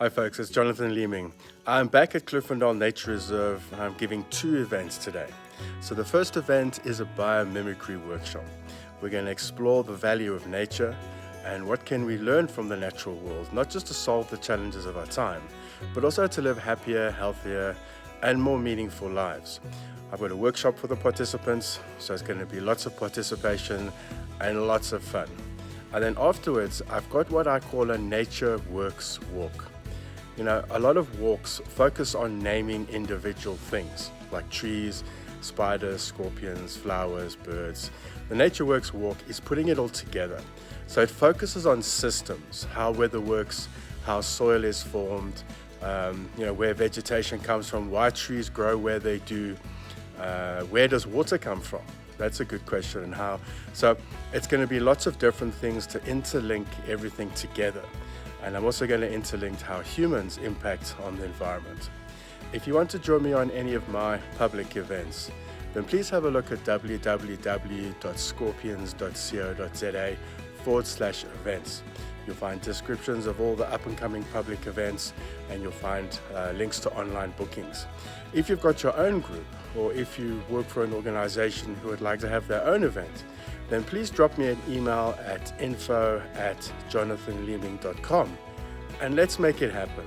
Hi folks, it's Jonathan Leeming. I'm back at Cliffordale Nature Reserve. I'm giving 2 events today. So the first event is a biomimicry workshop. We're going to explore the value of nature and what can we learn from the natural world, not just to solve the challenges of our time, but also to live happier, healthier, and more meaningful lives. I've got a workshop for the participants, so it's going to be lots of participation and lots of fun. And then afterwards, I've got what I call a nature works walk. You know, a lot of walks focus on naming individual things like trees, spiders, scorpions, flowers, birds. The Nature Works walk is putting it all together. So it focuses on systems, how weather works, how soil is formed, where vegetation comes from, why trees grow where they do, where does water come from? That's a good question. And how. So it's going to be lots of different things to interlink everything together. And I'm also going to interlink how humans impact on the environment. If you want to join me on any of my public events, then please have a look at www.scorpions.co.za/events. You'll find descriptions of all the up-and-coming public events, and you'll find links to online bookings. If you've got your own group, or if you work for an organization who would like to have their own event, then please drop me an email at info@jonathanleeming.com and let's make it happen.